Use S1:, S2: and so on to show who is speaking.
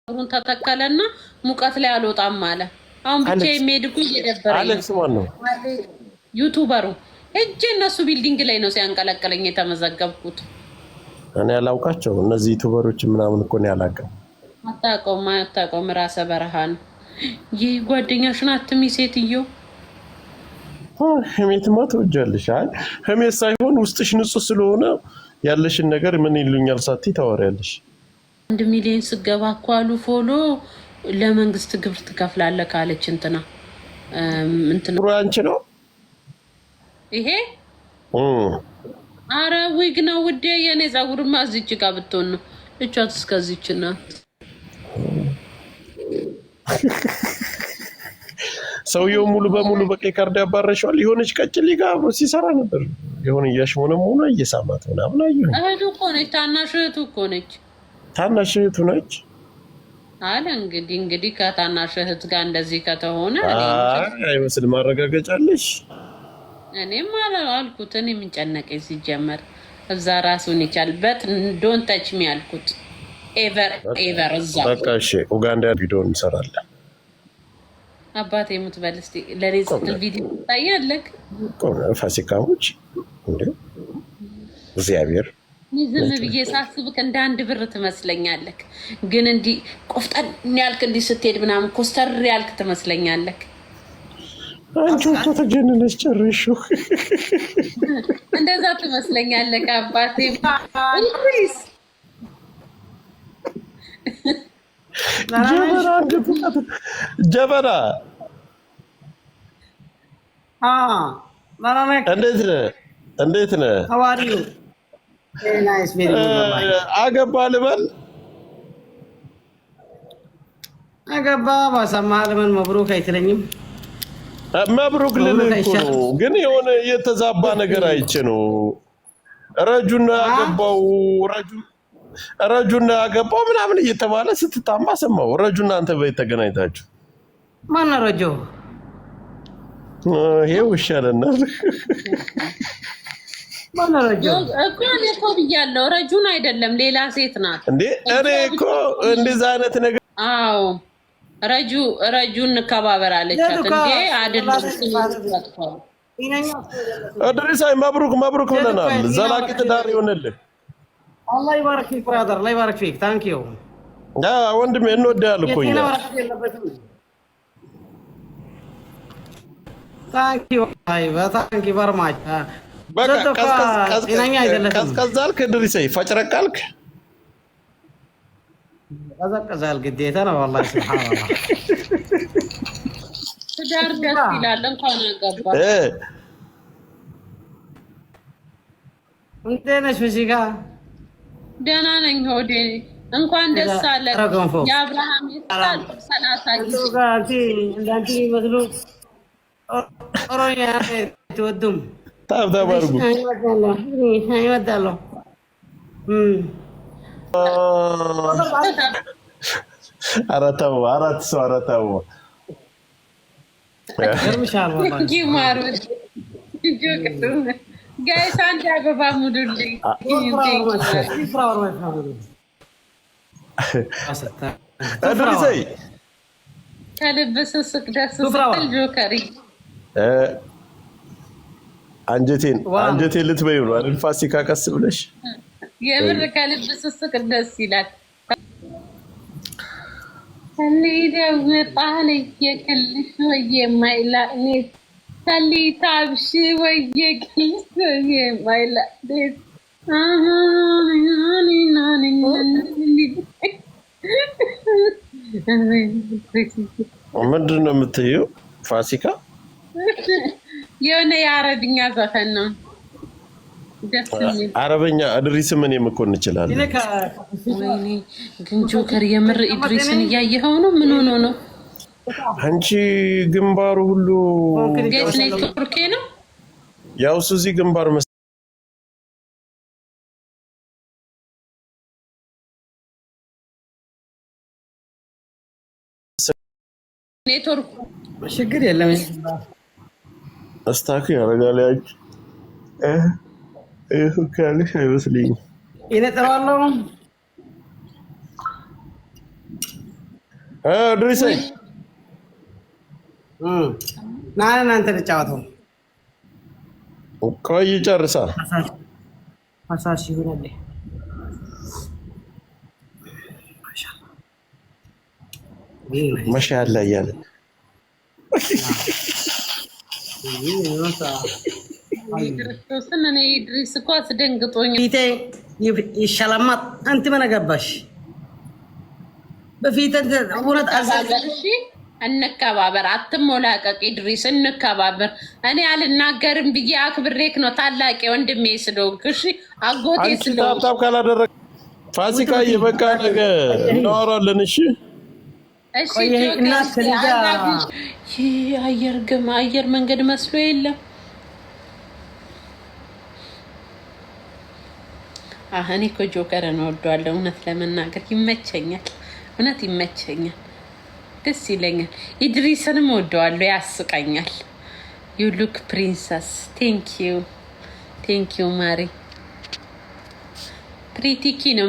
S1: ሩን ተተከለና ሙቀት ላይ አልወጣም አለ። አሁን ብቻ የሚሄድኩ እየደበረኝ
S2: አሌክስ ማን ነው?
S1: ዩቲዩበሩ እጄ እነሱ ቢልዲንግ ላይ ነው ሲያንቀለቀለኝ የተመዘገብኩት።
S2: እኔ ያላውቃቸው እነዚህ ዩቲዩበሮች ምናምን እኮ ነው ያላቀው።
S1: አታውቀውም ራሰ በረሃን ይህ ጓደኛሽን አትሚ ሴትዮ
S2: ህሜትማ ትወጃለሽ። አይ ህሜት ሳይሆን ውስጥሽ ንጹህ ስለሆነ ያለሽን ነገር ምን ይሉኛል ሳትይ ታወሪያለሽ።
S1: 1 ሚሊዮን ስገባ እኮ አሉ ፎሎ ለመንግስት ግብር ትከፍላለህ ካለች እንትና
S2: አንቺ ነው
S1: ይሄ አረ ዊግ ነው ውዴ። የኔ ጸጉርማ እዚች ጋር ብትሆን ነው እቿት እስከዚች ናት።
S2: ሰውየው ሙሉ በሙሉ በቀይ ካርድ ያባረሻል። የሆነች ቀጭሊ ጋር አብሮ ሲሰራ ነበር። የሆነ እያሽሞነም ሆነ እየሳማት ምናምን አየሁ።
S1: እህቱ እኮ ነች፣ ታናሽ እህቱ እኮ ነች።
S2: ታናሽ እህቱ ነች
S1: አለ። እንግዲህ ከታናሽ እህት ጋር እንደዚህ ከተሆነ
S2: አይመስል ማረጋገጫለሽ።
S1: እኔም አልኩት። እኔ ምን ጨነቀኝ ሲጀመር እዛ ራሱን ይቻልበት ዶንት ታች ሚ አልኩት። ኤቨር እዛ
S2: በቃ እሺ፣ ኡጋንዳ ቪዲዮ እንሰራለን።
S1: አባቴ ሙት በል እስቲ ለኔ ስትል ቪዲዮ ታያለክ።
S2: ፋሲካዎች እንዴ እግዚአብሔር
S1: ዝም ብዬ ሳስብክ እንደ አንድ ብር ትመስለኛለክ፣ ግን እንዲህ ቆፍጠን ያልክ እንዲህ ስትሄድ ምናምን ኮስተር ያልክ ትመስለኛለክ።
S2: አንቺ እኮ ተጀነነሽ ጨርሹ
S1: እንደዛ ትመስለኛለክ አባቴ። ኢንክሪስ
S2: ጀበና እንዴት ነህ? አገባ ልበል
S3: አገባ ባሰማ ልበል መብሩክ አይትለኝም።
S2: መብሩክ ልልህ እኮ ነው፣ ግን የሆነ የተዛባ ነገር አይቼ ነው። ረጁና አገባው ምናምን እየተባለ ስትታማ ሰማሁ። ረጁና አንተ በየት ተገናኝታችሁ?
S3: ማነው ረጁ?
S2: ይሄው ይሻለናል።
S1: ማነው ረጁ? እኮ ብያለሁ። ረጁን አይደለም ሌላ ሴት ናት
S2: እንዴ? እኔ እኮ እንደዛ አይነት ነገር
S1: አዎ ረጁን እንከባበር አለቻት እንዴ? አይደለም
S2: እድሪሳይ መብሩክ ብለናል። ዘላቂ ትዳር ይሆንልህ።
S3: አላህ ይባርክ ፊክ ብራዘር፣ አላህ ይባርክ ፊክ። ታንክ ዩ
S2: ወንድሜ፣ እንወዳለን እኮ እኛ። ታንክ ዩ በርማች። ቀዝቀዝ አልክ እድሪሳይ፣ ፈጭረቅ አልክ።
S3: ቀዘቀዛል ግዴታ ነው والله سبحان الله።
S1: ትዳር ደስ ይላል እንኳን አገባ።
S3: እንዴት ነሽ ፊሲካ?
S1: ደህና ነኝ ሆዴ። እንኳን ደስ አለ የአብርሃም ይስጣል 30 ጊዜ
S3: አንቺ እንዳንቺ መስሉ ኦሮኛ ትወዱም
S2: ታብታባርጉ
S3: አይወዳለሁ።
S2: አራተው
S3: ገርምሻል ወላሂ
S1: ጊማሩ ጋይስ አንድ አበባ ሙዱልኝ።
S2: እድሪሳይ
S1: ከልብ ስስቅ ደስ ስትል ጆከሪ
S2: አንጀቴን ልትበይው ነው አይደል? ፋሲካ ቀስ ብለሽ
S1: የምር ከልብ ስስቅ ደስ ይላል። ሰሊደው ጣለ የከልሽ ወይ ማይላኔ ሰሊታብሽ ወይ የከልሽ ወይ ማይላኔ
S2: ምንድን ነው የምትይው ፋሲካ?
S1: የሆነ የአረብኛ ዘፈን ነው።
S2: አረበኛ እድሪስ ምን የምኮን እንችላለን።
S1: ወይኔ ግን ጆከር የምር ኢድሪስን እያየኸው ነው? ምን ሆኖ ነው?
S2: አንቺ ግንባሩ ሁሉ
S1: ጌት ነው ቱርኬ ነው
S2: ያው ሱዚ ግንባር
S1: ኔትወርክ
S3: ችግር የለም።
S2: አስታክ ያረጋል ያች ካልሽ አይመስልኝም።
S3: ይነጥራለሁ
S2: ድሪሰኝ
S3: ናና አንተ ተጫወተው
S2: ቆይ ጨርሳ
S3: ፋሳሽ ይሆናል
S2: ማሻአላ እያለ
S1: ክርስቶስን እኔ ኢድሪስ እኮ አስደንግጦኝ
S3: ይሻላማት አንተ ምን አገባሽ በፊት እውነት
S1: አዛጋሽ እንከባበር አትሞላቀቅ ኢድሪስ እንከባበር እኔ አልናገርም ብዬ አክብሬክ ነው ታላቅ ወንድሜ ስለሆንክ እሺ አጎቴ ስለሆንክ
S2: ታብታብ ካላደረግ ፋሲካ የበቃ ነገ እናወራለን እሺ
S1: እሺ አየር መንገድ መስሎ የለም እኔ እኮ ጆከርን እወደዋለሁ እውነት ለመናገር ይመቸኛል እውነት ይመቸኛል ደስ ይለኛል ኢድሪስንም እወደዋለሁ ያስቀኛል ዩ ሉክ ፕሪንሰስ ቴንክ ዩ ማሪ ፕሪቲኪ ነው